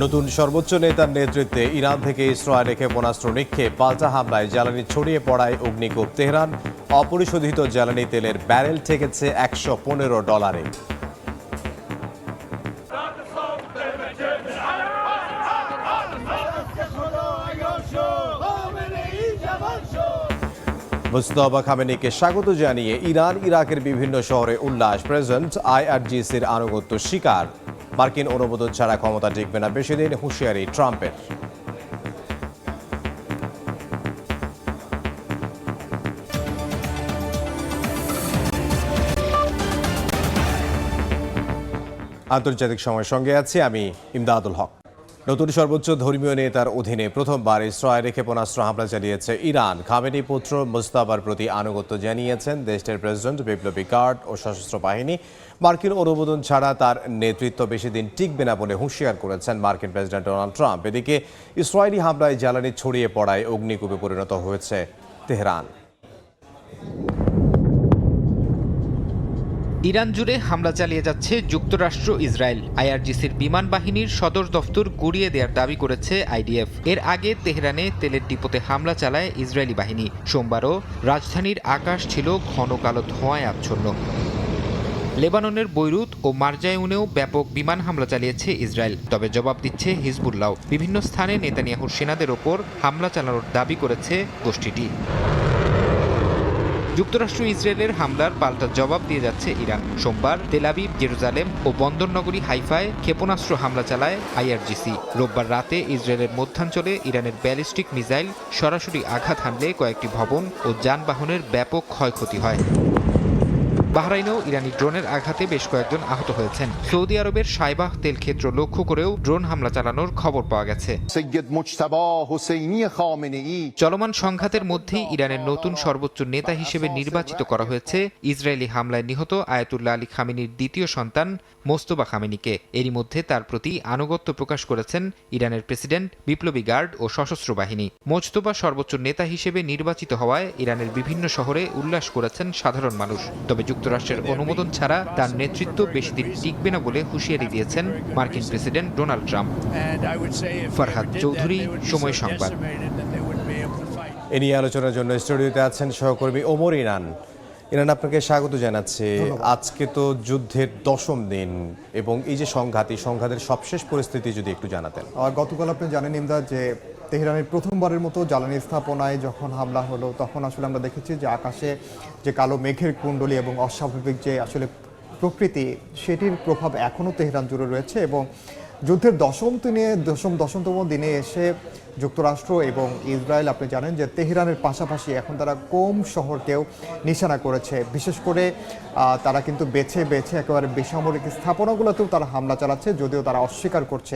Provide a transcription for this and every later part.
নতুন সর্বোচ্চ নেতার নেতৃত্বে ইরান থেকে ইসরায়েলে ক্ষেপণাস্ত্র নিক্ষেপ, পাল্টা হামলায় জ্বালানি ছড়িয়ে পড়ায় অগ্নিকূপ তেহরান। অপরিশোধিত জ্বালানি তেলের ব্যারেল ঠেকেছে $115। মুজতবা খামেনিকে স্বাগত জানিয়ে ইরান ইরাকের বিভিন্ন শহরে উল্লাস। প্রেসিডেন্ট আইআরজিসির আনুগত্য স্বীকার। মার্কিন অনুমোদন ছাড়া ক্ষমতা টিকবে না বেশি দিন, হুঁশিয়ারি ট্রাম্পের। আন্তর্জাতিক সময়ের সঙ্গে আছি আমি ইমদাদুল হক। নতুন সর্বোচ্চ ধর্মীয় নেতার অধীনে প্রথমবার ইসরায়েলে ক্ষেপণাস্ত্র হামলা চালিয়েছে ইরান। খামেনি পুত্র মুজতবার প্রতি আনুগত্য জানিয়েছেন দেশটির প্রেসিডেন্ট, বিপ্লবী গার্ড ও সশস্ত্র বাহিনী। মার্কিন অনুমোদন ছাড়া তার নেতৃত্ব বেশি দিন টিকবে না বলে হুঁশিয়ার করেছেন মার্কিন প্রেসিডেন্ট ডোনাল্ড ট্রাম্প। এদিকে ইসরায়েলি হামলায় জ্বালানি ছড়িয়ে পড়ায় অগ্নিকূপে পরিণত হয়েছে তেহরান। ইরান জুড়ে হামলা চালিয়ে যাচ্ছে যুক্তরাষ্ট্র ইসরায়েল। আইআরজিসির বিমান বাহিনীর সদর দফতর গুড়িয়ে দেওয়ার দাবি করেছে আইডিএফ। এর আগে তেহরানে তেলের ডিপোতে হামলা চালায় ইসরায়েলি বাহিনী। সোমবারও রাজধানীর আকাশ ছিল ঘন কালো ধোঁয়ায় আচ্ছন্ন। লেবাননের বৈরুত ও মারজায়ুনেও ব্যাপক বিমান হামলা চালিয়েছে ইসরায়েল, তবে জবাব দিচ্ছে হিজবুল্লাহ। বিভিন্ন স্থানে নেতানিয়াহুর সেনাদের ওপর হামলা চালানোর দাবি করেছে গোষ্ঠীটি। যুক্তরাষ্ট্র ইসরায়েলের হামলার পাল্টা জবাব দিয়ে যাচ্ছে ইরান। সোমবার তেল আবিব, জেরুজালেম ও বন্দরনগরী হাইফায় ক্ষেপণাস্ত্র হামলা চালায় আইআরজিসি। রোববার রাতে ইসরায়েলের মধ্যাঞ্চলে ইরানের ব্যালিস্টিক মিসাইল সরাসরি আঘাত হানলে কয়েকটি ভবন ও যানবাহনের ব্যাপক ক্ষয়ক্ষতি হয়। বাহরাইনেও ইরানি ড্রোনের আঘাতে বেশ কয়েকজন আহত হয়েছেন। সৌদি আরবের সাইবাহ তেল ক্ষেত্র লক্ষ্য করেও ড্রোন হামলা চালানোর খবর পাওয়া গেছে। চলমান সংঘাতের মধ্যেই ইরানের নতুন সর্বোচ্চ নেতা হিসেবে নির্বাচিত করা হয়েছে ইসরায়েলি হামলায় নিহত আয়াতুল্লাহ আলী খামেনির দ্বিতীয় সন্তান মোস্তফা খামেনিকে। এরই মধ্যে তার প্রতি আনুগত্য প্রকাশ করেছেন ইরানের প্রেসিডেন্ট, বিপ্লবী গার্ড ও সশস্ত্র বাহিনী। মোস্তফা সর্বোচ্চ নেতা হিসেবে নির্বাচিত হওয়ায় ইরানের বিভিন্ন শহরে উল্লাস করেছেন সাধারণ মানুষ। তবে যুক্তরাষ্ট্রের অনুমোদন ছাড়া তার নেতৃত্ব বেশি দিন টিকবে না বলে হুঁশিয়ারি দিয়েছেন মার্কিন president Donald Trump. Farhad Chowdhury, সময় সংবাদ। এ নিয়ে আলোচনার জন্য স্টুডিওতে আছেন সহকর্মী ওমর ইরান। ইরান, আপনাকে স্বাগত জানাচ্ছি। আজকে তো যুদ্ধের 10ম দিন এবং এই যে সংঘাতের সবশেষ পরিস্থিতি যদি একটু জানাতেন। গতকাল আপনি জানেন ইমদাদ যে তেহরানের প্রথমবারের মতো জ্বালানি স্থাপনায় যখন হামলা হলো তখন আসলে আমরা দেখেছি যে আকাশে যে কালো মেঘের কুণ্ডলী এবং অস্বাভাবিক যে প্রকৃতি, সেটির প্রভাব এখনও তেহরান জুড়ে রয়েছে। এবং যুদ্ধের দশমতম দিনে এসে যুক্তরাষ্ট্র এবং ইসরায়েল, আপনি জানেন যে তেহরানের পাশাপাশি এখন তারা কোম শহরকেও নিশানা করেছে। বিশেষ করে তারা কিন্তু বেছে একেবারে বেসামরিক স্থাপনাগুলোতেও তারা হামলা চালাচ্ছে, যদিও তারা অস্বীকার করছে।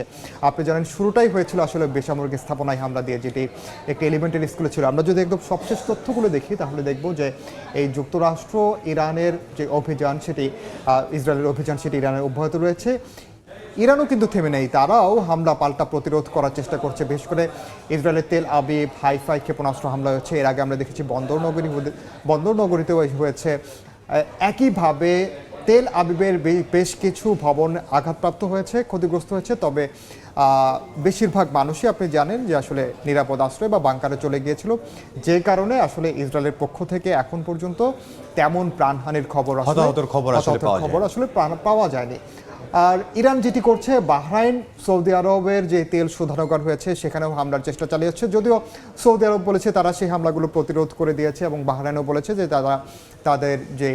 আপনি জানেন শুরুটাই হয়েছিল আসলে বেসামরিক স্থাপনায় হামলা দিয়ে, যেটি একটি এলিমেন্টারি স্কুলে ছিল। আমরা যদি একদম সবশেষ তথ্যগুলো দেখি তাহলে দেখব যে এই যুক্তরাষ্ট্র ইরানের যে অভিযান, সেটি ইসরায়েলের অভিযান, সেটি ইরানের অব্যাহত রয়েছে। ইরানও কিন্তু থেমে নেই, তারাও হামলা পাল্টা প্রতিরোধ করার চেষ্টা করছে। বিশেষ করে ইসরায়েলের তেল আবিব, হাইফাই ক্ষেপণাস্ত্র হামলা হচ্ছে। এর আগে আমরা দেখেছি বন্দরনগরীতেও হয়েছে। একইভাবে তেল আবিবের বেশ কিছু ভবন আঘাতপ্রাপ্ত হয়েছে, ক্ষতিগ্রস্ত হয়েছে। তবে বেশিরভাগ মানুষই আপনি জানেন যে আসলে নিরাপদ আশ্রয় বা বাংকারে চলে গিয়েছিল, যে কারণে আসলে ইসরায়েলের পক্ষ থেকে এখন পর্যন্ত তেমন প্রাণহানির খবর আসলে পাওয়া যায়নি। আর ইরান যেটি করছে, বাহরাইন, সৌদি আরবের যে তেল শোধনাগার হয়েছে সেখানেও হামলার চেষ্টা চালিয়েছে। যদিও সৌদি আরব বলেছে তারা সেই হামলাগুলো প্রতিরোধ করে দিয়েছে, এবং বাহরাইনও বলেছে যে তারা তাদের যে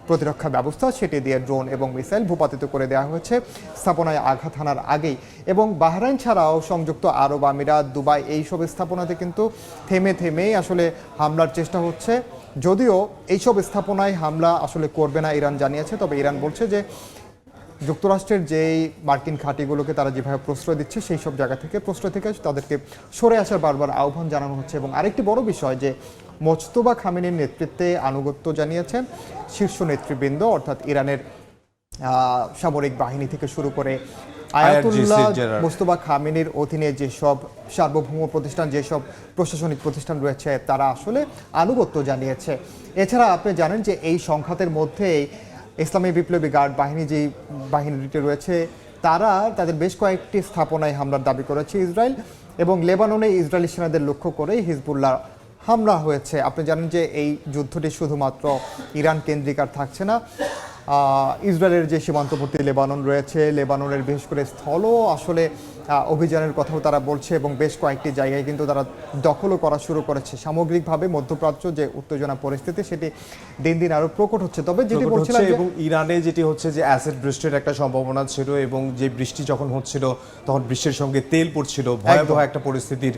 প্রতিরক্ষা ব্যবস্থা সেটি দিয়ে ড্রোন এবং মিসাইল ভূপাতিত করে দেওয়া হয়েছে স্থাপনায় আঘাত হানার আগেই। এবং বাহরাইন ছাড়াও সংযুক্ত আরব আমিরাত, দুবাই, এইসব স্থাপনাতে কিন্তু থেমেই আসলে হামলার চেষ্টা হচ্ছে। যদিও এইসব স্থাপনায় হামলা আসলে করবে না ইরান জানিয়েছে, তবে ইরান বলছে যে যুক্তরাষ্ট্রের যেই মার্কিন ঘাঁটিগুলোকে তারা যেভাবে প্রশ্রয় দিচ্ছে, সেই সব জায়গা থেকে তাদেরকে সরে আসার বারবার আহ্বান জানানো হচ্ছে। এবং আরেকটি বড় বিষয় যে মোজতবা খামেনির নেতৃত্বে আনুগত্য জানিয়েছেন শীর্ষ নেতৃবৃন্দ, অর্থাৎ ইরানের সামরিক বাহিনী থেকে শুরু করে আয়াতুল্লাহ মোজতবা খামেনির অধীনে যেসব সার্বভৌম প্রতিষ্ঠান, যেসব প্রশাসনিক প্রতিষ্ঠান রয়েছে, তারা আসলে আনুগত্য জানিয়েছে। এছাড়া আপনি জানেন যে এই সংঘাতের মধ্যেই ইসলামী বিপ্লবী গার্ড বাহিনী, যেই বাহিনীটি রয়েছে, তারা তাদের বেশ কয়েকটি স্থাপনায় হামলার দাবি করেছে ইসরায়েল, এবং লেবাননে ইসরায়েলি সেনাদের লক্ষ্য করেই হিজবুল্লাহ হামলা হয়েছে। আপনি জানেন যে এই যুদ্ধটি শুধুমাত্র ইরান কেন্দ্রিক আর থাকছে না। ইসরায়েলের যে সীমান্তবর্তী লেবানন রয়েছে, লেবাননের বিশেষ করে স্থলও আসলে অভিযানের কথাও তারা বলছে, এবং বেশ কয়েকটি জায়গায় কিন্তু তারা দখলও করা শুরু করেছে। সামগ্রিকভাবে মধ্যপ্রাচ্য যে উত্তেজনা পরিস্থিতি সেটি দিন দিন আরো প্রকট হচ্ছে। তবে যেটি বলছিলাম, এবং ইরানে যেটি হচ্ছে যে অ্যাসিড বৃষ্টির একটা সম্ভাবনা ছিল, এবং যে বৃষ্টি যখন হচ্ছিল তখন বৃষ্টির সঙ্গে তেল পড়ছিল, ভয়াবহ একটা পরিস্থিতির।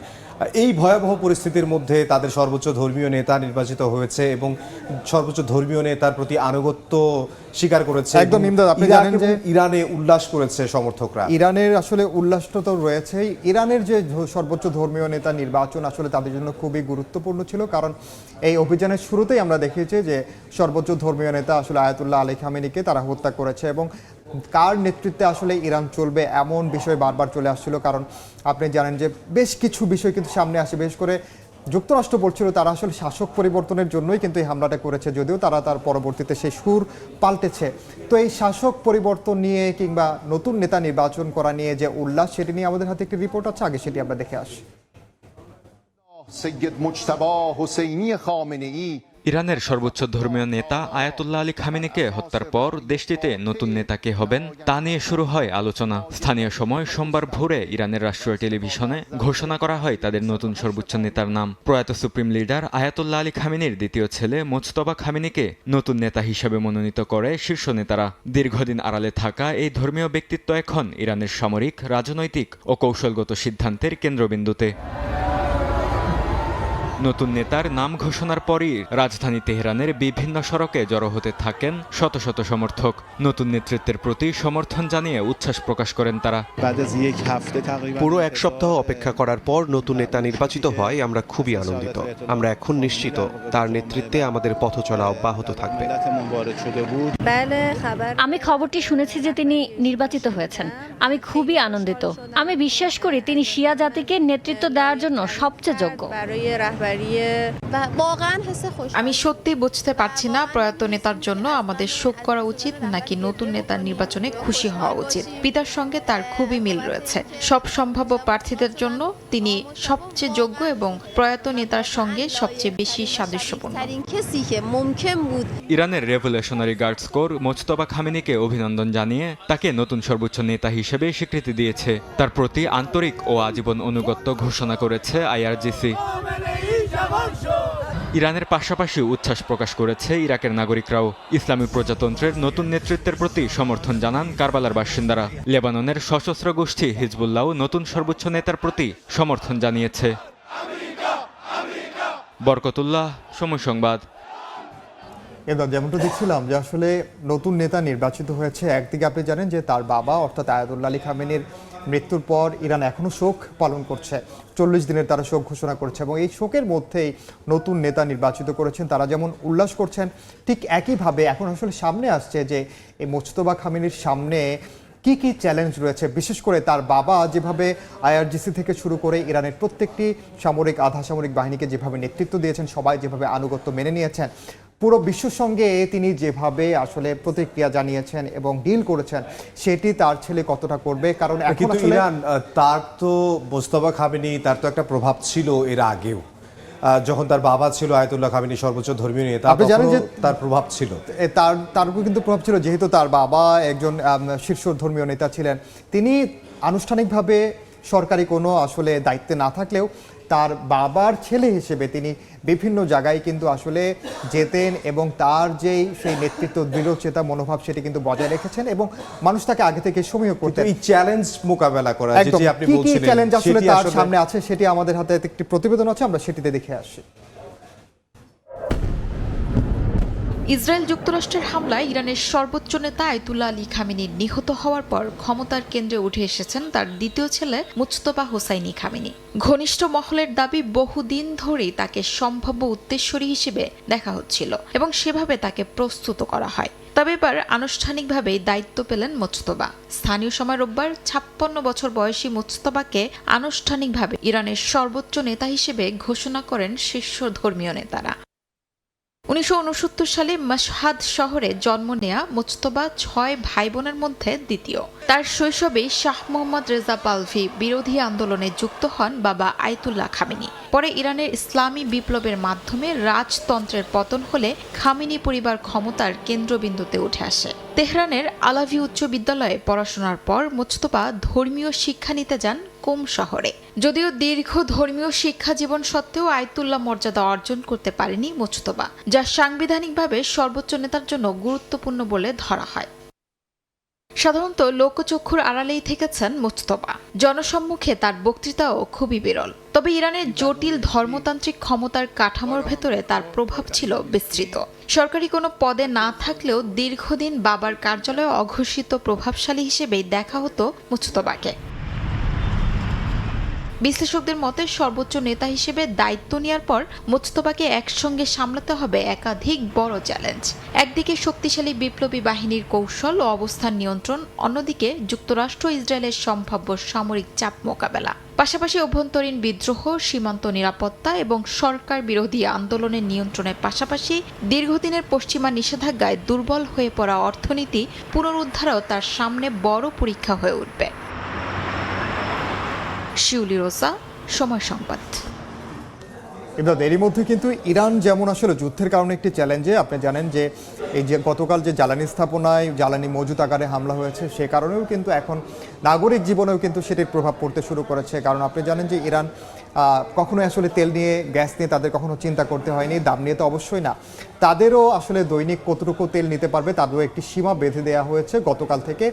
এই ভয়াবহ পরিস্থিতির মধ্যে তাদের সর্বোচ্চ ধর্মীয় নেতা নির্বাচিত হয়েছে এবং সর্বোচ্চ ধর্মীয় নেতার প্রতি আনুগত্য স্বীকার করেছে। একদম ইমদাদ, আপনি জানেন যে ইরানে উল্লাস করেছে সমর্থকরা। ইরানের আসলে উল্লাস তো রয়েছেই। ইরানের যে সর্বোচ্চ ধর্মীয় নেতা নির্বাচন আসলে তাদের জন্য খুবই গুরুত্বপূর্ণ ছিল, কারণ এই অভিযানের শুরুতেই আমরা দেখেছি যে সর্বোচ্চ ধর্মীয় নেতা আসলে আয়াতুল্লাহ আলী খামেনিকে তারা হত্যা করেছে, এবং কার নেতৃত্বে আসলে ইরান চলবে এমন বিষয় বারবার চলে আসছিল। কারণ আপনি জানেন যে বেশ কিছু বিষয় কিন্তু সামনে আসে, বিশেষ করে যুক্তরাষ্ট্র বলছিল তারা আসলে শাসক পরিবর্তনের জন্যই কিন্তু এই হামলাটা করেছে, যদিও তারা তার পরবর্তীতে সেই সুর পাল্টেছে। তো এই শাসক পরিবর্তন নিয়ে কিংবা নতুন নেতা নির্বাচন করা নিয়ে যে উল্লাস, সেটি নিয়ে আমাদের হাতে একটি রিপোর্ট আছে, আগে সেটি আমরা দেখে আসি। সৈয়দ মুজতবা হুসেইনি খামেনেই ইরানের সর্বোচ্চ ধর্মীয় নেতা আয়াতুল্লাহ আলী খামেনিকে হত্যার পর দেশটিতে নতুন নেতা কে হবেন তা নিয়ে শুরু হয় আলোচনা। স্থানীয় সময় সোমবার ভোরে ইরানের রাষ্ট্রীয় টেলিভিশনে ঘোষণা করা হয় তাদের নতুন সর্বোচ্চ নেতার নাম। প্রয়াত সুপ্রিম লিডার আয়াতুল্লাহ আলী খামেনির দ্বিতীয় ছেলে মুজতবা খামেনিকে নতুন নেতা হিসেবে মনোনীত করে শীর্ষ নেতারা। দীর্ঘদিন আড়ালে থাকা এই ধর্মীয় ব্যক্তিত্ব এখন ইরানের সামরিক, রাজনৈতিক ও কৌশলগত সিদ্ধান্তের কেন্দ্রবিন্দুতে। নতুন নেতার নাম ঘোষণার পরই রাজধানী তেহরানের বিভিন্ন সড়কে জড়ো হতে থাকেন শত শত সমর্থক। নতুন নেতৃত্বের প্রতি সমর্থন জানিয়ে উচ্ছ্বাস প্রকাশ করেন তারা। পুরো এক সপ্তাহ অপেক্ষা করার পর নতুন নেতা নির্বাচিত হয় আমরা খুবই আনন্দিত। আমরা এখন নিশ্চিত তার নেতৃত্বে আমাদের পথ চলা অব্যাহত থাকবে। আমি খবরটি শুনেছি যে তিনি নির্বাচিত হয়েছেন। আমি খুবই আনন্দিত। আমি বিশ্বাস করি তিনি শিয়া জাতিকে নেতৃত্ব দেওয়ার জন্য সবচেয়ে যোগ্য। আমি সত্যি বুঝতে পারছি না প্রয়াত নেতার জন্য আমাদের শোক করা উচিত নাকি নতুন নেতার নির্বাচনে খুশি হওয়া উচিত। পিতার সঙ্গে তার খুবই মিল রয়েছে। সব সম্ভাব্য প্রার্থীদের জন্য তিনি সবচেয়ে যোগ্য এবং প্রয়াত নেতার সঙ্গে সবচেয়ে বেশি সাদৃশ্যপূর্ণ। ইরানের রেভলিউশনারি গার্ডস কোর মুজতবা খামেনিকে অভিনন্দন জানিয়ে তাকে নতুন সর্বোচ্চ নেতা হিসেবে স্বীকৃতি দিয়েছে। তার প্রতি আন্তরিক ও আজীবন অনুগত্য ঘোষণা করেছে আইআরজিসি। ইরানের পাশাপাশি উচ্ছ্বাস প্রকাশ করেছে ইরাকের নাগরিকরাও। ইসলামী প্রজাতন্ত্রের নতুন নেতৃত্বের প্রতি সমর্থন জানান কারবালার বাসিন্দারা। লেবাননের সশস্ত্র গোষ্ঠী হিজবুল্লাহ নতুন সর্বোচ্চ নেতার প্রতি সমর্থন জানিয়েছে। বরকতুল্লাহ, সময় সংবাদ। এবার যেমনটা দেখছিলাম যে আসলে নতুন নেতা নির্বাচিত হয়েছে। একদিকে আপনি জানেন যে তার বাবা অর্থাৎ আয়াতুল্লাহ আলী খামেনির মৃত্যুর পর ইরান এখনো শোক পালন করছে, 40 দিনের তারা শোক ঘোষণা করছে, এবং এই শোকের মধ্যেই নতুন নেতা নির্বাচিত করেছেন। তারা যেমন উল্লাস করছেন, ঠিক একইভাবে এখন আসলে সামনে আসছে যে এই মুজতবা খামেনির সামনে কি কি চ্যালেঞ্জ রয়েছে। বিশেষ করে তার বাবা যেভাবে আইআরজিসি থেকে শুরু করে ইরানের প্রত্যেকটি সামরিক, আধা সামরিক বাহিনীকে যেভাবে নেতৃত্ব দিয়েছেন, সবাই যেভাবে আনুগত্য মেনে নিয়েছেন, পুরো বিশ্বের সঙ্গে তিনি যেভাবে আসলে প্রতিক্রিয়া জানিয়েছেন এবং ডিল করেছেন, সেটি তার ছেলে কতটা করবে। কারণ এখন আসলে ইরান তার তো মুজতবা খামেনি, তার তো একটা প্রভাব ছিল এর আগেও, যখন তার বাবা ছিল আয়াতুল্লাহ খামেনি সর্বোচ্চ ধর্মীয় নেতা, আপনি জানেন যে তার প্রভাব ছিল, তার উপর কিন্তু প্রভাব ছিল, যেহেতু তার বাবা একজন শীর্ষ ধর্মীয় নেতা ছিলেন। তিনি আনুষ্ঠানিকভাবে সরকারি কোনো আসলে দায়িত্বে না থাকলেও তার বাবার ছেলে হিসেবে তিনি বিভিন্ন জায়গায় কিন্তু আসলে যেতেন, এবং তার যেই সেই নেতৃত্ব, দৃঢ়চেতা মনোভাব, সেটি কিন্তু বজায় রেখেছেন, এবং মানুষ তাকে আগে থেকে সমীহ করতেন। এই চ্যালেঞ্জ মোকাবেলা করা, যেটি আপনি বলছিলেন, কি চ্যালেঞ্জ আসলে তার সামনে আছে সেটি আমাদের হাতে একটি প্রতিবেদন আছে, আমরা সেটিতে দেখে আসি। ইসরায়েল যুক্তরাষ্ট্রের হামলায় ইরানের সর্বোচ্চ নেতা আয়াতুল্লাহ আলী খামেনি নিহত হওয়ার পর ক্ষমতার কেন্দ্রে উঠে এসেছেন তার দ্বিতীয় ছেলে মুজতবা হোসাইনি খামেনি। ঘনিষ্ঠ মহলের দাবি, বহুদিন ধরেই তাকে সম্ভাব্য উত্তরসূরি হিসেবে দেখা হচ্ছিল এবং সেভাবে তাকে প্রস্তুত করা হয়। তবে এবার আনুষ্ঠানিকভাবে দায়িত্ব পেলেন মুজতবা। স্থানীয় সময় রোববার 56 বছর বয়সী মুজতবাকে আনুষ্ঠানিকভাবে ইরানের সর্বোচ্চ নেতা হিসেবে ঘোষণা করেন শীর্ষ ধর্মীয় নেতারা। 1969 সালে মাশহাদ শহরে জন্ম নেয়া মুজতবা 6 ভাই বোনের মধ্যে দ্বিতীয়। তার শৈশবেই শাহ মোহাম্মদ রেজা পাহলভি বিরোধী আন্দোলনে যুক্ত হন বাবা আয়াতুল্লাহ খামেনি। পরে ইরানের ইসলামী বিপ্লবের মাধ্যমে রাজতন্ত্রের পতন হলে খামেনি পরিবার ক্ষমতার কেন্দ্রবিন্দুতে উঠে আসে। তেহরানের আলাভি উচ্চ বিদ্যালয়ে পড়াশোনার পর মুজতবা ধর্মীয় শিক্ষা নিতে যান কোম শহরে। যদিও দীর্ঘ ধর্মীয় শিক্ষা জীবন সত্ত্বেও আয়াতুল্লাহ মর্যাদা অর্জন করতে পারেনি মুজতবা, যা সাংবিধানিকভাবে সর্বোচ্চ নেতার জন্য গুরুত্বপূর্ণ বলে ধরা হয়। সাধারণত লোকচক্ষুর আড়ালেই থেকেছেন মুজতবা, জনসম্মুখে তার বক্তৃতাও খুবই বিরল। তবে ইরানের জটিল ধর্মতান্ত্রিক ক্ষমতার কাঠামোর ভেতরে তার প্রভাব ছিল বিস্তৃত। সরকারি কোনো পদে না থাকলেও দীর্ঘদিন বাবার কার্যালয়ে অঘোষিত প্রভাবশালী হিসেবেই দেখা হতো মুজতবাকে। বিশ্লেষকদের মতে সর্বোচ্চ নেতা হিসেবে দায়িত্ব নেওয়ার পর মুজতবাকে একসঙ্গে সামলাতে হবে একাধিক বড় চ্যালেঞ্জ। একদিকে শক্তিশালী বিপ্লবী বাহিনীর কৌশল ও অবস্থান নিয়ন্ত্রণ, অন্যদিকে যুক্তরাষ্ট্র ইসরায়েলের সম্ভাব্য সামরিক চাপ মোকাবেলা, পাশাপাশি অভ্যন্তরীণ বিদ্রোহ, সীমান্ত নিরাপত্তা এবং সরকার বিরোধী আন্দোলনের নিয়ন্ত্রণের পাশাপাশি দীর্ঘদিনের পশ্চিমা নিষেধাজ্ঞায় দুর্বল হয়ে পড়া অর্থনীতি পুনরুদ্ধারও তার সামনে বড় পরীক্ষা হয়ে উঠবে। শিউলি রোজা, সময় সংবাদ। এরই মধ্যে কিন্তু ইরান যেমন আসলে যুদ্ধের কারণে একটি চ্যালেঞ্জে, আপনি জানেন যে এই যে গতকাল যে জ্বালানি স্থাপনায় জ্বালানি মজুত আকারে হামলা হয়েছে, সে কারণেও কিন্তু এখন নাগরিক জীবনেও কিন্তু সেটির প্রভাব পড়তে শুরু করেছে। কারণ আপনি জানেন যে ইরান কখনোই আসলে তেল নিয়ে, গ্যাস নিয়ে তাদের কখনো চিন্তা করতে হয়নি, দাম নিয়ে তো অবশ্যই না। তাদেরও আসলে দৈনিক কতটুকু তেল নিতে পারবে তাদেরও একটি সীমা বেঁধে দেওয়া হয়েছে গতকাল থেকে।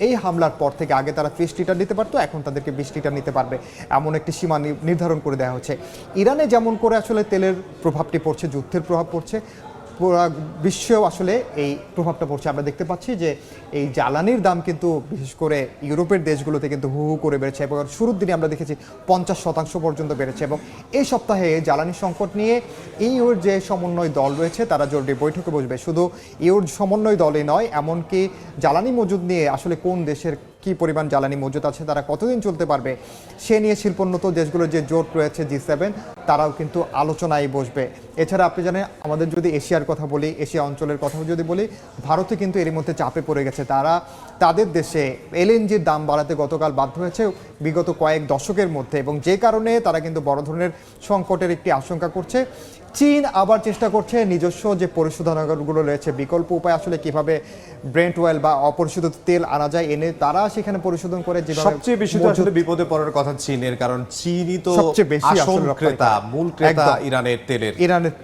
এই হামলার পর থেকে আগে তারা 30 লিটার নিতে পারতো, এখন তাদেরকে 20 লিটার নিতে পারবে, এমন একটি সীমা নির্ধারণ করে দেওয়া হচ্ছে। ইরানে যেমন করে আসলে তেলের প্রভাবটি পড়ছে, যুদ্ধের প্রভাব পড়ছে, পুরো বিশ্বেও আসলে এই প্রভাবটা পড়ছে। আমরা দেখতে পাচ্ছি যে এই জ্বালানির দাম কিন্তু বিশেষ করে ইউরোপের দেশগুলোতে কিন্তু হু হু করে বেড়েছে এবং শুরুর দিনে আমরা দেখেছি 50% পর্যন্ত বেড়েছে। এবং এই সপ্তাহে জ্বালানি সংকট নিয়ে ইউর যে সমন্বয় দল রয়েছে তারা জরুরি বৈঠকে বসবে। শুধু ইউর সমন্বয় দলই নয়, এমনকি জ্বালানি মজুদ নিয়ে আসলে কোন দেশের কি পরিমাণ জ্বালানি মজুদ আছে, তারা কতদিন চলতে পারবে, সে নিয়ে শিল্পোন্নত দেশগুলোর যে জোট রয়েছে G7, তারাও কিন্তু আলোচনায় বসবে। এছাড়া আপনি জানেন, আমাদের যদি এশিয়ার কথা বলি, এশিয়া অঞ্চলের কথাও যদি বলি, ভারতে কিন্তু এরই মধ্যে চাপে পড়ে গেছে। তারা তাদের দেশে এলএনজির দাম বাড়াতে গতকাল বাধ্য হয়েছে বিগত কয়েক দশকের মধ্যে, এবং যে কারণে তারা কিন্তু বড় ধরনের সংকটের একটি আশঙ্কা করছে। চীন আবার চেষ্টা করছে নিজস্ব যে পরিশোধনাগারগুলো রয়েছে, বিকল্প উপায় আসলে কিভাবে ব্রেন্ট অয়েল বা অপরিশোধিত তেল আনা যায়, এনে তারা সেখানে পরিশোধন করে। সবচেয়ে বেশি তো আসলে বিপদে পড়ার কথা চীনের, কারণ চীনই তো সবচেয়ে বেশি আসল ক্রেতা, মূল ক্রেতা ইরানের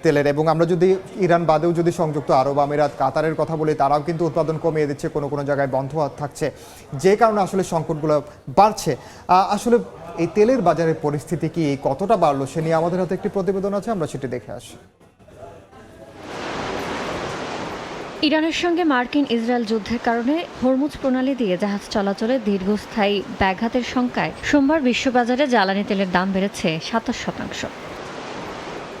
তেলের। এবং আমরা যদি ইরান বাদেও যদি সংযুক্ত আরব আমিরাত, কাতারের কথা বলি, তারাও কিন্তু উৎপাদন কমিয়ে দিচ্ছে, কোনো কোনো জায়গায় বন্ধ থাকছে, যে কারণে আসলে সংকটগুলো বাড়ছে। আসলে এই তেলের বাজারের পরিস্থিতি কি কতটা বাড়লো সে নিয়ে আমাদের হাতে একটি প্রতিবেদন আছে, আমরা সেটি দেখে আসি। ইরানের সঙ্গে মার্কিন ইসরায়েল যুদ্ধের কারণে হরমুজ প্রণালী দিয়ে জাহাজ চলাচলে দীর্ঘস্থায়ী ব্যাঘাতের শঙ্কায় সোমবার বিশ্ববাজারে জ্বালানি তেলের দাম বেড়েছে 27%।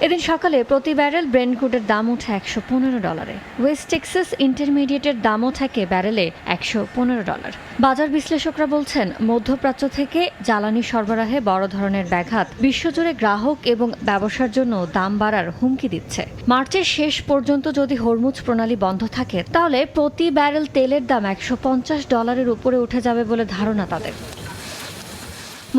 এদিন সকালে প্রতি ব্যারেল ব্রেন্ট ক্রুডের দাম ওঠে $115। ওয়েস্ট টেক্সাস ইন্টারমিডিয়েটের দামও থাকে ব্যারেলে $115। বাজার বিশ্লেষকরা বলছেন, মধ্যপ্রাচ্য থেকে জ্বালানি সরবরাহে বড় ধরনের ব্যাঘাত বিশ্বজুড়ে গ্রাহক এবং ব্যবসার জন্য দাম বাড়ার হুমকি দিচ্ছে। মার্চের শেষ পর্যন্ত যদি হরমুজ প্রণালী বন্ধ থাকে, তাহলে প্রতি ব্যারেল তেলের দাম $150 উপরে উঠে যাবে বলে ধারণা তাদের।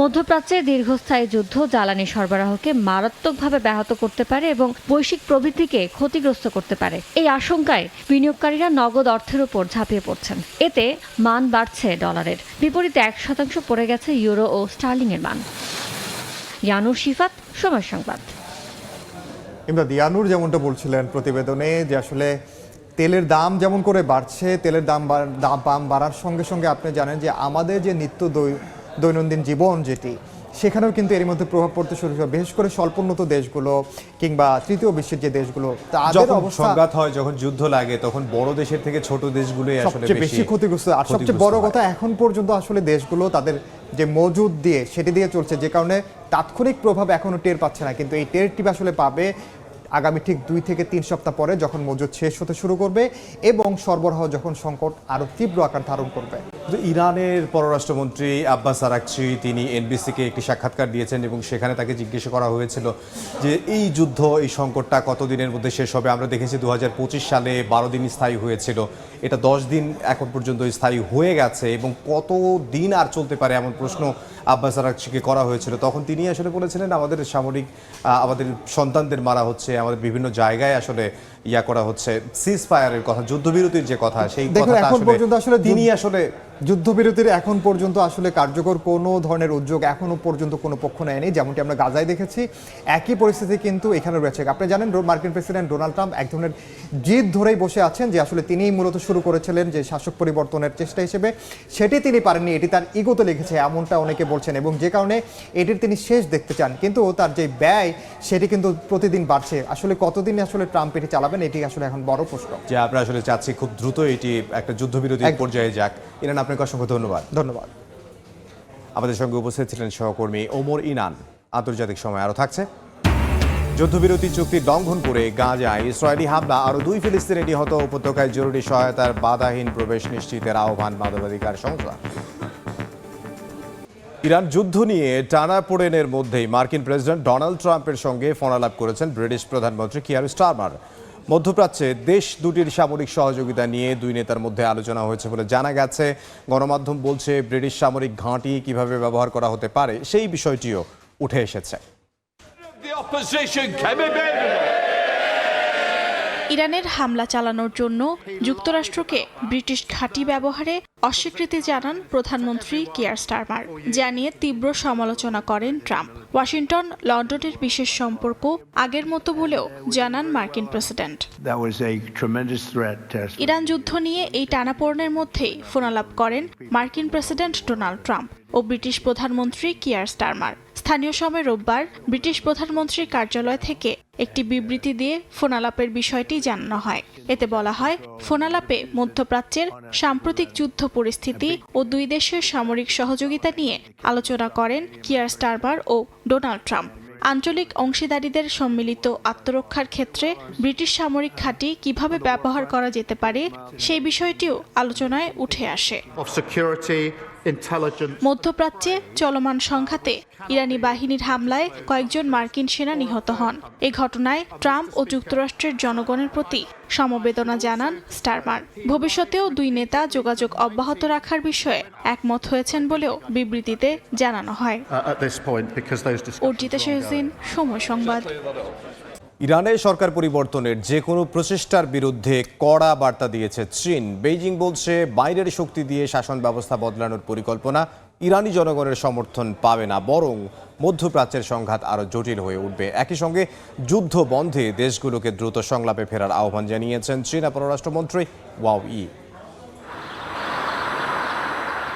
মধ্যপ্রাচ্যে দীর্ঘস্থায়ী যুদ্ধ জ্বালানি সরবরাহকে মারাত্মকভাবে ব্যাহত করতে পারে এবং বৈশ্বিক প্রবৃদ্ধিকে ক্ষতিগ্রস্ত করতে পারে। এই আশঙ্কায় বিনিয়োগকারীরা নগদ অর্থের উপর ঝাঁপিয়ে পড়ছেন। এতে মান বাড়ছে ডলারের, বিপরীতে 1% পড়ে গেছে ইউরো ও স্টার্লিংয়ের মান। ইয়ানুর শিফাত, সময় সংবাদ। ইয়ানুর যেমনটা বলছিলেন প্রতিবেদনে, যে আসলে তেলের দাম যেমন করে বাড়ছে, তেলের দাম বাড়ার সঙ্গে সঙ্গে আপনি জানেন যে আমাদের যে নিত্য দৈনন্দিন জীবন যেটি, সেখানেও কিন্তু এর মধ্যে প্রভাব পড়তে শুরু করে। বিশেষ করে স্বল্পোন্নত দেশগুলো কিংবা তৃতীয় বিশ্বের যে দেশগুলো, তাদের অবস্থা, সংঘাত হয় যখন যুদ্ধ লাগে, তখন বড় দেশের থেকে ছোট দেশগুলোই আসলে বেশি ক্ষতিগ্রস্ত। আর সবচেয়ে বড় কথা, এখন পর্যন্ত আসলে দেশগুলো তাদের যে মজুদ দিয়ে সেটি দিয়ে চলছে, যে কারণে তাৎক্ষণিক প্রভাব এখনো টের পাচ্ছে না, কিন্তু এই টেরটি আসলে পাবে আগামী ঠিক 2 থেকে 3 সপ্তাহ পরে, যখন মজুদ শেষ হতে শুরু করবে এবং সরবরাহ যখন সংকট আরো তীব্র আকার ধারণ করবে। কিন্তু ইরানের পররাষ্ট্রমন্ত্রী আব্বাস আরাকচি তিনি এনবিসিকে একটি সাক্ষাৎকার দিয়েছেন এবং সেখানে তাকে জিজ্ঞেস করা হয়েছিল যে এই যুদ্ধ এই সংকটটা কতদিনের মধ্যে শেষ হবে। আমরা দেখেছি 2025 সালে 12 দিন স্থায়ী হয়েছিল, এটা 10 দিন এখন পর্যন্ত স্থায়ী হয়ে গেছে এবং কত দিন আর চলতে পারে এমন প্রশ্ন আব্বাস আরাকচিকে করা হয়েছিল। তখন তিনি আসলে বলেছিলেন আমাদের সামরিক আমাদের সন্তানদের মারা হচ্ছে, আমাদের বিভিন্ন জায়গায় আসলে ইয়া করা হচ্ছে, সিজ ফায়ারের কথা, যুদ্ধবিরতির যে কথা সেই কথাটা আসলে তিনি আসলে যুদ্ধবিরতির এখন পর্যন্ত আসলে কার্যকর কোনো ধরনের উদ্যোগ এখনো পর্যন্ত কোনো পক্ষ নেয়নি, যেমনটি আমরা গাজায় দেখেছি। একই পরিস্থিতি কিন্তু এখানে রয়েছে। আপনি জানেন মার্কিন প্রেসিডেন্ট ডোনাল্ড ট্রাম্প এক ধরনের জিদ ধরেই বসে আছেন যে আসলে তিনিই মূলত শুরু করেছিলেন যে শাসক পরিবর্তনের চেষ্টা হিসেবে, সেটি তিনি পারেননি, এটি তার ইগোতে লেগেছে এমনটা অনেকে বলছেন এবং যে কারণে এটির তিনি শেষ দেখতে চান। কিন্তু তার যে ব্যয় সেটি কিন্তু প্রতিদিন বাড়ছে। আসলে কতদিন আসলে ট্রাম্প এটি চালাবেন এটি আসলে এখন বড় প্রশ্ন। যে আমরা আসলে চাচ্ছি খুব দ্রুত এটি একটা যুদ্ধবিরতির পর্যায়ে যাক। ইরান, আপনাকে অসংখ্য ধন্যবাদ। ধন্যবাদ। আমাদের সঙ্গে উপস্থিত ছিলেন সহকর্মী ওমর ইনান। আন্তর্জাতিক সময় আরও থাকছে। যুদ্ধবিরতি চুক্তি লঙ্ঘন করে গাজায় ইসরায়েলি হামলা, আরও 2 ফিলিস্তিনি নিহত, উপত্যকায় জরুরি সহায়তার বাধাহীন প্রবেশ নিশ্চিতের আহ্বান মানবাধিকার সংস্থা। ইরান যুদ্ধ নিয়ে টানাপোড়েনের মধ্যেই মার্কিন প্রেসিডেন্ট ডোনাল্ড ট্রাম্পের সঙ্গে ফোনালাপ করেছেন ব্রিটিশ প্রধানমন্ত্রী কিয়ার স্টারমার। মধ্যপ্রাচ্যে দেশ দুটির সামরিক সহযোগিতা নিয়ে দুই নেতার মধ্যে আলোচনা হয়েছে বলে জানা গেছে। গণমাধ্যম বলছে ব্রিটিশ সামরিক ঘাঁটি কিভাবে ব্যবহার করা হতে পারে সেই বিষয়টিও উঠে এসেছে। ইরানের হামলা চালানোর জন্য যুক্তরাষ্ট্রকে ব্রিটিশ ঘাঁটি ব্যবহারে অস্বীকৃতি জানান প্রধানমন্ত্রী কিয়ার স্টারমার, যা নিয়ে তীব্র সমালোচনা করেন ট্রাম্প। ওয়াশিংটন লন্ডনের বিশেষ সম্পর্ক আগের মতো বলেও জানান মার্কিন প্রেসিডেন্ট। ইরান যুদ্ধ নিয়ে এই টানাপোড়েনের মধ্যেই ফোনালাপ করেন মার্কিন প্রেসিডেন্ট ডোনাল্ড ট্রাম্প ও ব্রিটিশ প্রধানমন্ত্রী কিয়ার স্টারমার। স্থানীয় সময় রোববার ব্রিটিশ প্রধানমন্ত্রীর কার্যালয় থেকে একটি বিবৃতি দিয়ে ফোনালাপের বিষয়টি জানানো হয়। এতে বলা হয়, ফোনালাপে মধ্যপ্রাচ্যের সাম্প্রতিক যুদ্ধ পরিস্থিতি ও দুই দেশের সামরিক সহযোগিতা নিয়ে আলোচনা করেন কিয়ার স্টারমার ও ডোনাল্ড ট্রাম্প। আঞ্চলিক অংশীদারিদের সম্মিলিত আত্মরক্ষার ক্ষেত্রে ব্রিটিশ সামরিক ঘাঁটি কিভাবে ব্যবহার করা যেতে পারে সেই বিষয়টিও আলোচনায় উঠে আসে। মধ্যপ্রাচ্যে চলমান সংঘাতে ইরানি বাহিনীর হামলায় কয়েকজন মার্কিন সেনা নিহত হন। এ ঘটনায় ট্রাম্প ও যুক্তরাষ্ট্রের জনগণের প্রতি সমবেদনা জানান স্টারমার। ভবিষ্যতেও দুই নেতা যোগাযোগ অব্যাহত রাখার বিষয়ে একমত হয়েছেন বলেও বিবৃতিতে জানানো হয়। অর্জিতা শাহজিন, সময় সংবাদ। ইরানে সরকার পরিবর্তনের যে কোনো প্রচেষ্টার বিরুদ্ধে কড়া বার্তা দিয়েছে চীন। বেইজিং বলছে বাইরের শক্তি দিয়ে শাসন ব্যবস্থা বদলানোর পরিকল্পনা ইরানি জনগণের সমর্থন পাবে না, বরং মধ্যপ্রাচ্যের সংঘাত আরও জটিল হয়ে উঠবে। একই সঙ্গে যুদ্ধ বন্ধে দেশগুলোকে দ্রুত সংলাপে ফেরার আহ্বান জানিয়েছেন চীনা পররাষ্ট্রমন্ত্রী ওয়াও ই।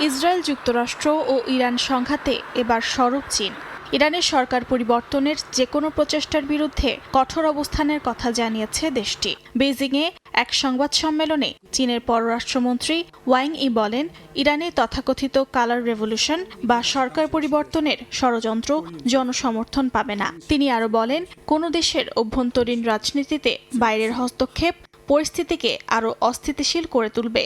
ইসরায়েল, যুক্তরাষ্ট্র ও ইরান সংঘাতে এবার সরব চীন। ইরানের সরকার পরিবর্তনের যে কোনো প্রচেষ্টার বিরুদ্ধে কঠোর অবস্থানের কথা জানিয়েছে দেশটি। বেইজিংয়ে এক সংবাদ সম্মেলনে চীনের পররাষ্ট্রমন্ত্রী ওয়াং ই বলেন, ইরানে তথাকথিত কালার রেভলিউশন বা সরকার পরিবর্তনের ষড়যন্ত্র জনসমর্থন পাবে না। তিনি আরও বলেন, কোনো দেশের অভ্যন্তরীণ রাজনীতিতে বাইরের হস্তক্ষেপ পরিস্থিতিকে আরও অস্থিতিশীল করে তুলবে।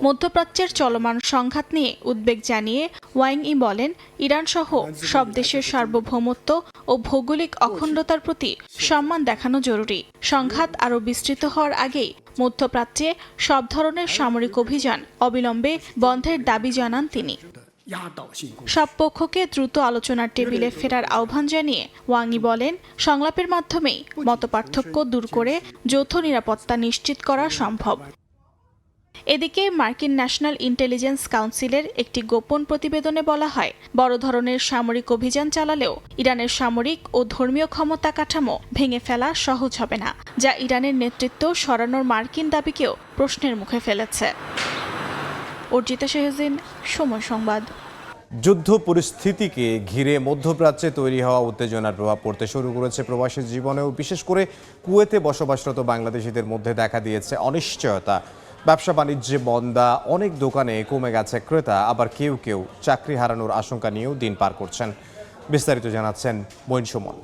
মধ্যপ্রাচ্যের চলমান সংঘাত নিয়ে উদ্বেগ জানিয়ে ওয়াং ই বলেন, ইরান সহ সব দেশের সার্বভৌমত্ব ও ভৌগোলিক অখণ্ডতার প্রতি সম্মান দেখানো জরুরি। সংঘাত আরও বিস্তৃত হওয়ার আগেই মধ্যপ্রাচ্যে সব ধরনের সামরিক অভিযান অবিলম্বে বন্ধের দাবি জানান তিনি। সব পক্ষকে দ্রুত আলোচনার টেবিলে ফেরার আহ্বান জানিয়ে ওয়াংই বলেন, সংলাপের মাধ্যমেই মতপার্থক্য দূর করে যৌথ নিরাপত্তা নিশ্চিত করা সম্ভব। এদিকে মার্কিন ন্যাশনাল ইন্টেলিজেন্স কাউন্সিলের একটি গোপন প্রতিবেদনে বলা হয়, বড় ধরনের সামরিক অভিযান চালালেও ইরানের সামরিক ও ধর্মীয় ক্ষমতা কাঠামো ভেঙে ফেলা সহজ হবে না, যা ইরানের নেতৃত্ব সরানোর মার্কিন দাবিকেও প্রশ্নের মুখে ফেলেছে। অর্জিতা শাহজিন, সময় সংবাদ। যুদ্ধ পরিস্থিতিকে ঘিরে মধ্যপ্রাচ্যে তৈরি হওয়া উত্তেজনার প্রভাব পড়তে শুরু করেছে প্রবাসী জীবনেও। বিশেষ করে কুয়েতে বসবাসরত বাংলাদেশিদের মধ্যে দেখা দিয়েছে অনিশ্চয়তা। ব্যবসা বাণিজ্যে মন্দা, অনেক দোকানে কমে গেছে ক্রেতা, আবার কেউ কেউ চাকরি হারানোর আশঙ্কা নিয়েও দিন পার করছেন। বিস্তারিত জানাচ্ছেন মঈন সুমন।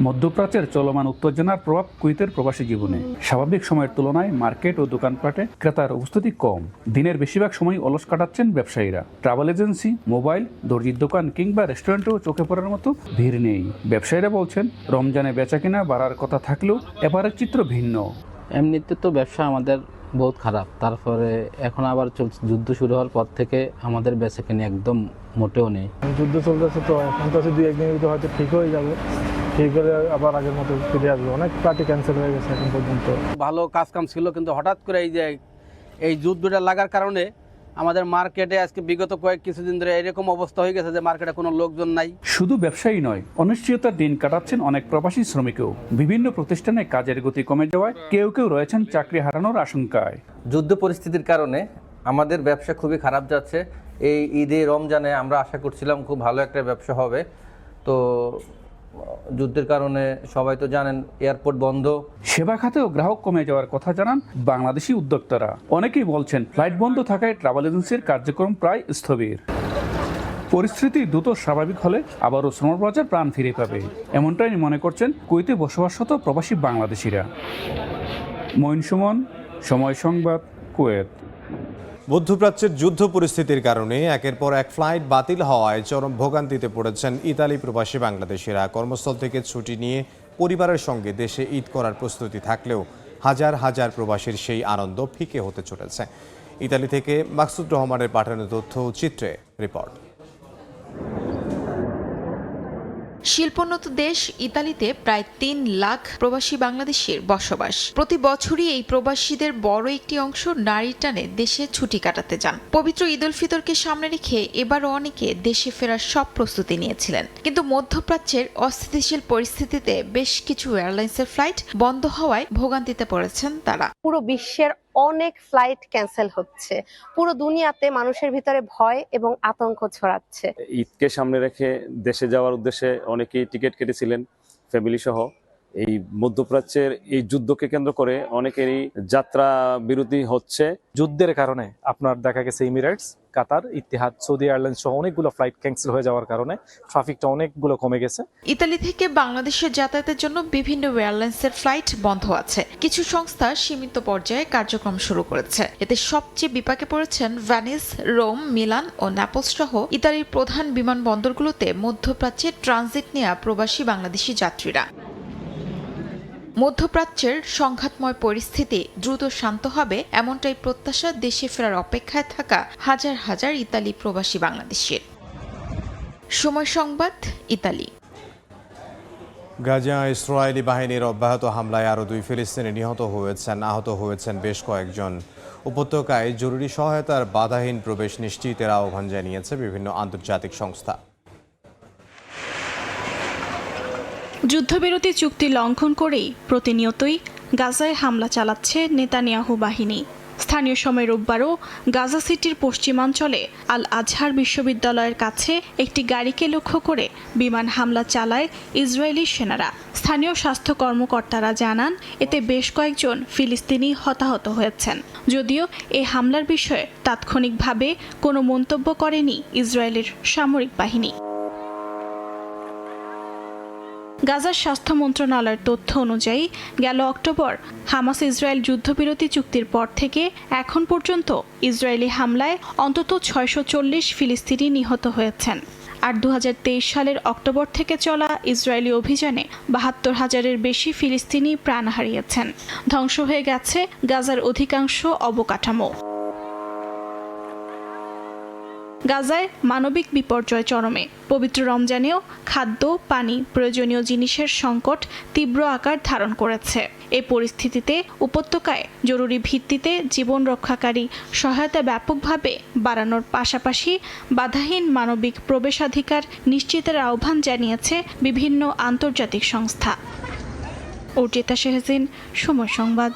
মধ্যপ্রাচ্যের চলমান উত্তেজনার প্রভাব কুয়েতের প্রবাসী জীবনে। স্বাভাবিক সময়ের তুলনায় মার্কেট ও দোকানপাটে ক্রেতার উপস্থিতি কম। দিনের বেশিরভাগ সময় অলস কাটাচ্ছেন ব্যবসায়ীরা। ট্রাভেল এজেন্সি, মোবাইল, দর্জির দোকান কিংবা রেস্টুরেন্টেও চোখে পড়ার মতো ভিড় নেই। ব্যবসায়ীরা বলছেন, রমজানে বেচাকেনা বাড়ার কথা থাকলেও এবারের চিত্র ভিন্ন। এমনিতে তো ব্যবসা আমাদের বহুত খারাপ, তারপরে এখন আবার যুদ্ধ শুরু হওয়ার পর থেকে আমাদের বেচাকেনা একদম মোটেও নেই। যুদ্ধ চলতেছে তো এখন তো 2-1 দিনের হয়তো ঠিক হয়ে যাবে, ঠিক হলে আবার আগের মতো ফিরে আসবে। অনেক পার্টি ক্যান্সেল হয়ে গেছে এখন পর্যন্ত। ভালো কাজ কাম ছিল, কিন্তু হঠাৎ করে এই যুদ্ধটা লাগার কারণে আমাদের মার্কেটে আজকে বিগত কিছুদিন ধরে এরকম অবস্থা হয়ে গেছে যে মার্কেটে কোনো লোকজন নাই। শুধু ব্যবসায়ী নয়, অনিশ্চয়তার দিন কাটাচ্ছেন অনেক প্রবাসী শ্রমিকও। বিভিন্ন প্রতিষ্ঠানে কাজের গতি কমে যাওয়ায় কেউ কেউ রয়েছেন চাকরি হারানোর আশঙ্কায়। যুদ্ধ পরিস্থিতির কারণে আমাদের ব্যবসা খুবই খারাপ যাচ্ছে। এই ঈদে রমজানে আমরা আশা করছিলাম খুব ভালো একটা ব্যবসা হবে, তো যুদ্ধের কারণে সবাই তো জানেন এয়ারপোর্ট বন্ধ। সেবা খাতেও গ্রাহক কমে যাওয়ার কথা জানান বাংলাদেশি উদ্যোক্তারা। অনেকেই বলছেন, ফ্লাইট বন্ধ থাকায় ট্রাভেল এজেন্সির কার্যক্রম প্রায় স্থবির। পরিস্থিতি দ্রুত স্বাভাবিক হলে আবারও শ্রমবাজার প্রাণ ফিরে পাবে, এমনটাই মনে করছেন কুয়েতে বসবাসরত প্রবাসী বাংলাদেশিরা। মঈন সুমন, সময় সংবাদ, কুয়েত। মধ্যপ্রাচ্যের যুদ্ধ পরিস্থিতির কারণে একের পর এক ফ্লাইট বাতিল হওয়ায় চরম ভোগান্তিতে পড়েছেন ইতালি প্রবাসী বাংলাদেশিরা। কর্মস্থল থেকে ছুটি নিয়ে পরিবারের সঙ্গে দেশে ঈদ করার প্রস্তুতি থাকলেও হাজার হাজার প্রবাসীর সেই আনন্দ ফিকে হতে চলেছে। ইতালি থেকে মাকসুদ রহমানের পাঠানো তথ্য চিত্রে রিপোর্ট। শিল্পোন্নত দেশ ইতালিতে প্রায় 3 লাখ প্রবাসী বাংলাদেশির বসবাস। প্রতি বছরই এই প্রবাসীদের বড় একটি অংশ নারীর টানে দেশে ছুটি কাটাতে যান। পবিত্র ঈদ উল ফিতরকে সামনে রেখে এবারও অনেকে দেশে ফেরার সব প্রস্তুতি নিয়েছিলেন, কিন্তু মধ্যপ্রাচ্যের অস্থিতিশীল পরিস্থিতিতে বেশ কিছু এয়ারলাইন্সের ফ্লাইট বন্ধ হওয়ায় ভোগান্তিতে পড়েছেন তারা। পুরো বিশ্বের অনেক ফ্লাইট ক্যান্সেল হচ্ছে, পুরো দুনিয়াতে মানুষের ভিতরে ভয় এবং আতঙ্ক ছড়াচ্ছে। ঈদকে সামনে রেখে দেশে যাওয়ার উদ্দেশ্যে অনেকেই টিকিট কেটেছিলেন ফ্যামিলি সহ। এই মধ্যপ্রাচ্যের এই যুদ্ধকে কেন্দ্র করে অনেকেরই যাত্রা বিরতি হচ্ছে। যুদ্ধের কারণে আপনার দেখা গেছে এমিরেটস, কাতার, ইতিহাদ, সৌদি এয়ারলাইন্স সহ অনেকগুলো ফ্লাইট ক্যান্সেল হয়ে যাওয়ার কারণে ট্রাফিকটা অনেকগুলো কমে গেছে। ইতালি থেকে বাংলাদেশের যাতায়াতের জন্য বিভিন্ন এয়ারলাইন্সের ফ্লাইট বন্ধ আছে। কিছু সংস্থা সীমিত পর্যায়ে কার্যক্রম শুরু করেছে। এতে সবচেয়ে বিপাকে পড়েছেন ভেনিস, রোম, মিলান ও নেপলস সহ ইতালির প্রধান বিমানবন্দরগুলোতে মধ্যপ্রাচ্যে ট্রানজিট নেওয়া প্রবাসী বাংলাদেশি যাত্রীরা। মধ্যপ্রাচ্যের সংঘাতময় পরিস্থিতি দ্রুত শান্ত হবে এমনটাই প্রত্যাশা দেশে ফেরার অপেক্ষায় থাকা হাজার হাজার ইতালি প্রবাসী বাংলাদেশের। সময় সংবাদ, ইতালি। গাজা ইসরায়েলি বাহিনীর অব্যাহত হামলায় আরও 2 ফিলিস্তিনি নিহত হয়েছেন, আহত হয়েছেন বেশ কয়েকজন। উপত্যকায় জরুরি সহায়তার বাধাহীন প্রবেশ নিশ্চিতের আহ্বান জানিয়েছে বিভিন্ন আন্তর্জাতিক সংস্থা। যুদ্ধবিরতি চুক্তি লঙ্ঘন করেই প্রতিনিয়তই গাজায় হামলা চালাচ্ছে নেতানিয়াহু বাহিনী। স্থানীয় সময় রোববারও গাজা সিটির পশ্চিমাঞ্চলে আল আজহার বিশ্ববিদ্যালয়ের কাছে একটি গাড়িকে লক্ষ্য করে বিমান হামলা চালায় ইসরায়েলি সেনারা। স্থানীয় স্বাস্থ্য কর্মকর্তারা জানান, এতে বেশ কয়েকজন ফিলিস্তিনি হতাহত হয়েছেন। যদিও এই হামলার বিষয়ে তাৎক্ষণিকভাবে কোনো মন্তব্য করেনি ইসরায়েলের সামরিক বাহিনী। গাজার স্বাস্থ্য মন্ত্রণালয়ের তথ্য অনুযায়ী গেল অক্টোবর হামাস ইসরায়েল যুদ্ধবিরতি চুক্তির পর থেকে এখন পর্যন্ত ইসরায়েলি হামলায় অন্তত 640 ফিলিস্তিনি নিহত হয়েছেন। আর 2023 সালের অক্টোবর থেকে চলা ইসরায়েলি অভিযানে 72,000-এর বেশি ফিলিস্তিনি প্রাণ হারিয়েছেন। ধ্বংস হয়ে গেছে গাজার অধিকাংশ অবকাঠামো। গাজায় মানবিক বিপর্যয় চরমে। পবিত্র রমজানেও খাদ্য, পানি, প্রয়োজনীয় জিনিসের সংকট তীব্র আকার ধারণ করেছে। এই পরিস্থিতিতে উপত্যকায় জরুরি ভিত্তিতে জীবন রক্ষাকারী সহায়তা ব্যাপকভাবে বাড়ানোর পাশাপাশি বাধাহীন মানবিক প্রবেশাধিকার নিশ্চিতের আহ্বান জানিয়েছে বিভিন্ন আন্তর্জাতিক সংস্থা। অর্জিতা শেহজিন, সময় সংবাদ।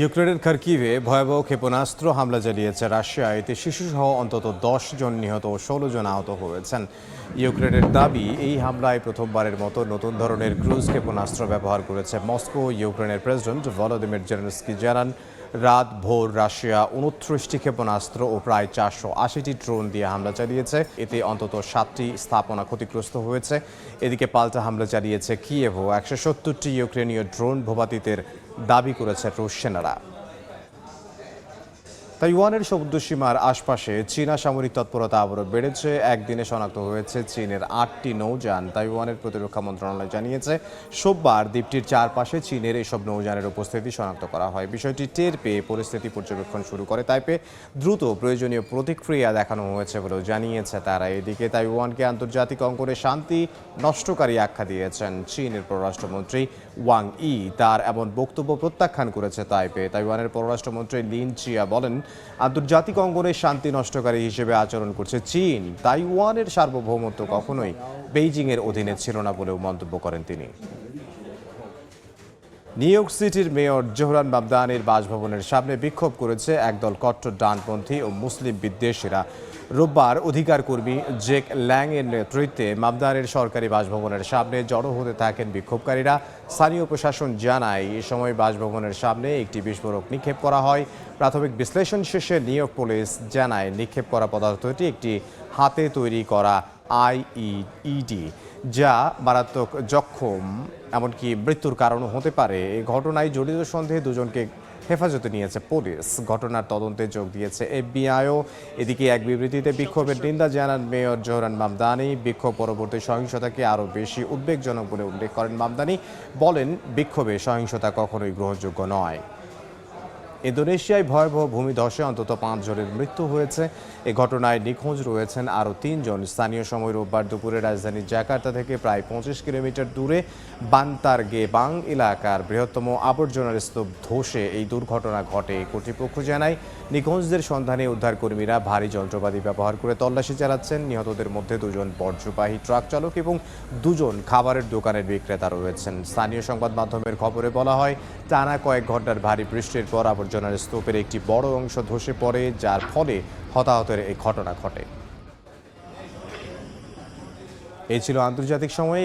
ইউক্রেনের খার্কিভে ভয়াবহ ক্ষেপণাস্ত্র হামলা চালিয়েছে রাশিয়া। এতে শিশুসহ অন্তত 10 জন নিহত ও 16 জন আহত হয়েছেন। ইউক্রেনের দাবি, এই হামলায় প্রথমবারের মতো নতুন ধরনের ক্রুজ ক্ষেপণাস্ত্র ব্যবহার করেছে মস্কো। ইউক্রেনের প্রেসিডেন্ট ভলোদিমির জেলেনস্কি জানান, রাত ভোর রাশিয়া 29টি ক্ষেপণাস্ত্র ও প্রায় 480টি ড্রোন দিয়ে হামলা চালিয়েছে। এতে অন্তত 7টি স্থাপনা ক্ষতিগ্রস্ত হয়েছে। এদিকে পাল্টা হামলা চালিয়েছে কিয়েভও। 170টি ইউক্রেনীয় ড্রোন ভূপাতিতের দাবি করেছে রুশ সেনারা। তাইওয়ানের সমুদ্র সীমার আশপাশে চীনা সামরিক তৎপরতা আবারও বেড়েছে। একদিনে শনাক্ত হয়েছে চীনের 8টি নৌযান। তাইওয়ানের প্রতিরক্ষা মন্ত্রণালয় জানিয়েছে সোমবার দ্বীপটির চারপাশে চীনের এসব নৌযানের উপস্থিতি শনাক্ত করা হয়। বিষয়টি টের পেয়ে পরিস্থিতি পর্যবেক্ষণ শুরু করে তাইপে দ্রুত প্রয়োজনীয় প্রতিক্রিয়া দেখানো হয়েছে বলেও জানিয়েছে তারা। এদিকে তাইওয়ানকে আন্তর্জাতিক অঙ্গনে শান্তি নষ্টকারী আখ্যা দিয়েছেন চীনের পররাষ্ট্রমন্ত্রী ওয়াং ই। তার এমন বক্তব্য প্রত্যাখ্যান করেছে তাইপে। তাইওয়ানের পররাষ্ট্রমন্ত্রী লিন চিয়া বলেন, আন্তর্জাতিক অঙ্গনে শান্তি নষ্টকারী হিসেবে আচরণ করছে চীন। তাইওয়ানের সার্বভৌমত্ব কখনোই বেইজিং এর অধীনে ছিল না বলেও মন্তব্য করেন তিনি। নিউ ইয়র্ক সিটির মেয়র জোহরান মামদানির বাসভবনের সামনে বিক্ষোভ করেছে একদল কট্টর ডানপন্থী ও মুসলিম বিদ্বেষীরা। রোববার অধিকার কর্মী জেক ল্যাং এর নেতৃত্বে মামদানির সরকারি বাসভবনের সামনে জড়ো হতে থাকেন বিক্ষোভকারীরা। স্থানীয় প্রশাসন জানায় এ সময় বাসভবনের সামনে একটি বিস্ফোরক নিক্ষেপ করা হয়। প্রাথমিক বিশ্লেষণ শেষে নিউ ইয়র্ক পুলিশ জানায় নিক্ষেপ করা পদার্থটি একটি হাতে তৈরি করা আইইডি, যা মারাত্মক জখম এমনকি মৃত্যুর কারণও হতে পারে। এই ঘটনায় জড়িত সন্দেহে দুজনকে হেফাজতে নিয়েছে পুলিশ। ঘটনার তদন্তে যোগ দিয়েছে এফবিআইও। এদিকে এক বিবৃতিতে বিক্ষোভের নিন্দা জানান মেয়র জোহরান মামদানি। বিক্ষোভ পরবর্তী সহিংসতাকে আরও বেশি উদ্বেগজনক বলে উল্লেখ করেন মামদানি। বলেন, বিক্ষোভে সহিংসতা কখনোই গ্রহণযোগ্য নয়। ইন্দোনেশিয়ায় ভয়াবহ ভূমিধসে অন্তত 5 জনের মৃত্যু হয়েছে। এ ঘটনায় নিখোঁজ রয়েছেন আরও 3 জন। স্থানীয় সময় রোববার দুপুরে রাজধানী জাকার্তা থেকে প্রায় 25 কিলোমিটার দূরে বান্তার গেবাং এলাকার বৃহত্তম আবর্জনার স্তূপ ধসে এই দুর্ঘটনা ঘটে। কর্তৃপক্ষ জানায়, নিখোঁজদের সন্ধানে উদ্ধারকর্মীরা ভারী যন্ত্রপাতি ব্যবহার করে তল্লাশি চালাচ্ছেন। নিহতদের মধ্যে 2 জন বর্জ্যবাহী ট্রাক চালক এবং 2 জন খাবারের দোকানের বিক্রেতা রয়েছেন। স্থানীয় সংবাদ মাধ্যমের খবরে বলা হয়, টানা কয়েক ঘন্টার ভারী বৃষ্টির পর আবর্জনার স্তূপের একটি বড় অংশ ধসে পড়ে, যার ফলে হতাহতের এই ঘটনা ঘটে। এই ছিল আন্তর্জাতিক সময়ে।